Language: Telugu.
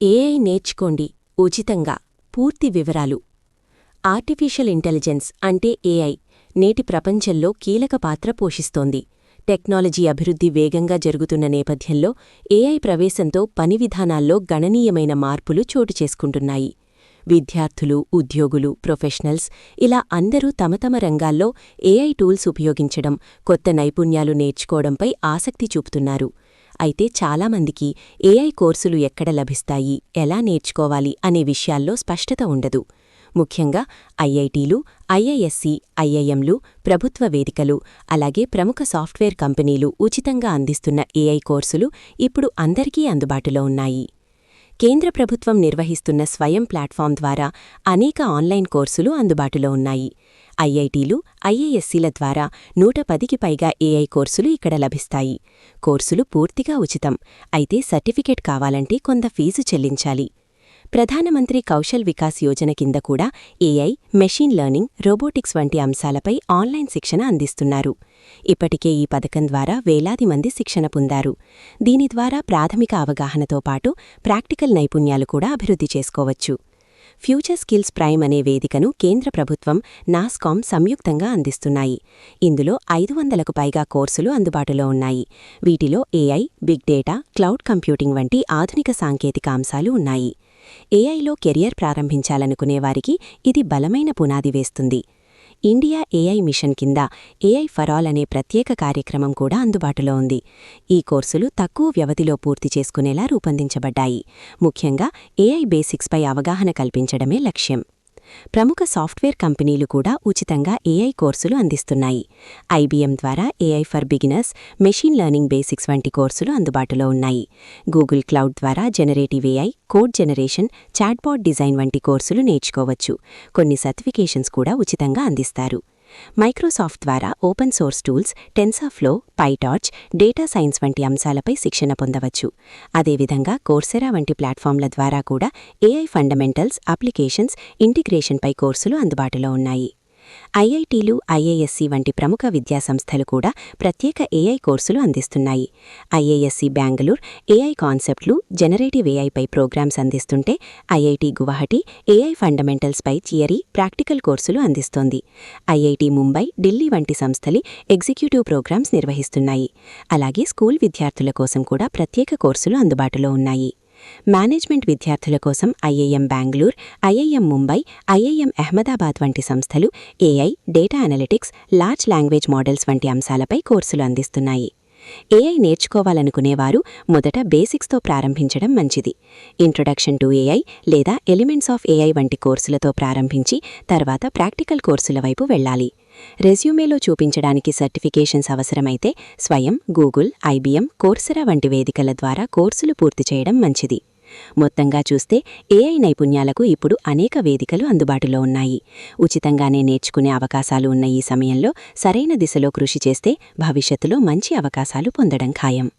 ఏఐ నేర్చుకోండి ఉచితంగా పూర్తి వివరాలు. ఆర్టిఫిషియల్ ఇంటెలిజెన్స్ అంటే ఏఐ నేటి ప్రపంచంలో కీలక పాత్ర పోషిస్తోంది. టెక్నాలజీ అభివృద్ధి వేగంగా జరుగుతున్న నేపథ్యంలో ఏఐ ప్రవేశంతో పని విధానాల్లో గణనీయమైన మార్పులు చోటు చేసుకుంటున్నాయి. విద్యార్థులు, ఉద్యోగులు, ప్రొఫెషనల్స్ ఇలా అందరూ తమ తమ రంగాల్లో ఏఐ టూల్స్ ఉపయోగించడం, కొత్త నైపుణ్యాలు నేర్చుకోవడంపై ఆసక్తి చూపుతున్నారు. అయితే చాలామందికి ఏఐ కోర్సులు ఎక్కడ లభిస్తాయి, ఎలా నేర్చుకోవాలి అనే విషయాల్లో స్పష్టత ఉండదు. ముఖ్యంగా ఐఐటీలు, ఐఐఎస్సి, ఐఐఎంలు, ప్రభుత్వ వేదికలు, అలాగే ప్రముఖ సాఫ్ట్వేర్ కంపెనీలు ఉచితంగా అందిస్తున్న ఏఐ కోర్సులు ఇప్పుడు అందరికీ అందుబాటులో ఉన్నాయి. కేంద్ర ప్రభుత్వం నిర్వహిస్తున్న స్వయం ప్లాట్ఫామ్ ద్వారా అనేక ఆన్లైన్ కోర్సులు అందుబాటులో ఉన్నాయి. ఐఐటీలు, ఐఐఎస్సీల ద్వారా 110కి పైగా ఏఐ కోర్సులు ఇక్కడ లభిస్తాయి. కోర్సులు పూర్తిగా ఉచితం. అయితే సర్టిఫికేట్ కావాలంటే కొంత ఫీజు చెల్లించాలి. ప్రధానమంత్రి కౌశల్ వికాస్ యోజన కింద కూడా ఏఐ, మెషీన్ లెర్నింగ్, రోబోటిక్స్ వంటి అంశాలపై ఆన్లైన్ శిక్షణ అందిస్తున్నారు. ఇప్పటికే ఈ పథకం ద్వారా వేలాది మంది శిక్షణ పొందారు. దీని ద్వారా ప్రాథమిక అవగాహనతో పాటు ప్రాక్టికల్ నైపుణ్యాలు కూడా అభివృద్ధి చేసుకోవచ్చు. ఫ్యూచర్ స్కిల్స్ ప్రైమ్ అనే వేదికను కేంద్ర ప్రభుత్వం, నాస్కామ్ సంయుక్తంగా అందిస్తున్నాయి. ఇందులో 500కు పైగా కోర్సులు అందుబాటులో ఉన్నాయి. వీటిలో AI, big data, cloud computing వంటి ఆధునిక సాంకేతిక అంశాలు ఉన్నాయి. ఏఐలో కెరియర్ ప్రారంభించాలనుకునేవారికి ఇది బలమైన పునాది వేస్తుంది. ఇండియా ఏఐ మిషన్ కింద ఏఐ ఫర్ ఆల్ అనే ప్రత్యేక కార్యక్రమం కూడా అందుబాటులో ఉంది. ఈ కోర్సులు తక్కువ వ్యవధిలో పూర్తి చేసుకునేలా రూపొందించబడ్డాయి. ముఖ్యంగా ఏఐ బేసిక్స్పై అవగాహన కల్పించడమే లక్ష్యం. ప్రముఖ సాఫ్ట్వేర్ కంపెనీలు కూడా ఉచితంగా ఏఐ కోర్సులు అందిస్తున్నాయి. ఐబీఎం ద్వారా AI for beginners, machine learning basics వంటి కోర్సులు అందుబాటులో ఉన్నాయి. గూగుల్ క్లౌడ్ ద్వారా generative AI, code generation, chatbot design వంటి కోర్సులు నేర్చుకోవచ్చు. కొన్ని సర్టిఫికేషన్స్ కూడా ఉచితంగా అందిస్తారు. మైక్రోసాఫ్ట్ ద్వారా open source tools, TensorFlow, PyTorch, data science వంటి అంశాలపై శిక్షణ పొందవచ్చు. అదేవిధంగా కోర్సెరా వంటి ప్లాట్ఫామ్ల ద్వారా కూడా ఏఐ ఫండమెంటల్స్, అప్లికేషన్స్, ఇంటిగ్రేషన్పై కోర్సులు అందుబాటులో ఉన్నాయి. ఐఐటీలు, ఐఐఎస్సి వంటి ప్రముఖ విద్యాసంస్థలు కూడా ప్రత్యేక ఏఐ కోర్సులు అందిస్తున్నాయి. ఐఐఎస్సి బెంగళూరు ఏఐ కాన్సెప్ట్లు, జనరేటివ్ ఏఐపై ప్రోగ్రామ్స్ అందిస్తుంటే, ఐఐటి గువాహటి ఏఐ ఫండమెంటల్స్పై థియరీ, ప్రాక్టికల్ కోర్సులు అందిస్తోంది. ఐఐటి ముంబై, ఢిల్లీ వంటి సంస్థలు ఎగ్జిక్యూటివ్ ప్రోగ్రామ్స్ నిర్వహిస్తున్నాయి. అలాగే స్కూల్ విద్యార్థుల కోసం కూడా ప్రత్యేక కోర్సులు అందుబాటులో ఉన్నాయి. మేనేజ్మెంట్ విద్యార్థుల కోసం IIM Bengaluru, IIM Mumbai, IIM Ahmedabad వంటి సంస్థలు AI, data analytics, large language models వంటి అంశాలపై కోర్సులు అందిస్తున్నాయి. ఏఐ నేర్చుకోవాలనుకునేవారు మొదట బేసిక్స్తో ప్రారంభించడం మంచిది. ఇంట్రొడక్షన్ టు ఏఐ లేదా ఎలిమెంట్స్ ఆఫ్ ఏఐ వంటి కోర్సులతో ప్రారంభించి తర్వాత ప్రాక్టికల్ కోర్సుల వైపు వెళ్లాలి. రెజ్యూమేలో చూపించడానికి సర్టిఫికేషన్స్ అవసరమైతే స్వయం, గూగుల్, ఐబీఎం, కోర్సెరా వంటి వేదికల ద్వారా కోర్సులు పూర్తి చేయడం మంచిది. మొత్తంగా చూస్తే ఏఐ నైపుణ్యాలకు ఇప్పుడు అనేక వేదికలు అందుబాటులో ఉన్నాయి. ఉచితంగానే నేర్చుకునే అవకాశాలు ఉన్న ఈ సమయంలో సరైన దిశలో కృషి చేస్తే భవిష్యత్తులో మంచి అవకాశాలు పొందడం ఖాయం.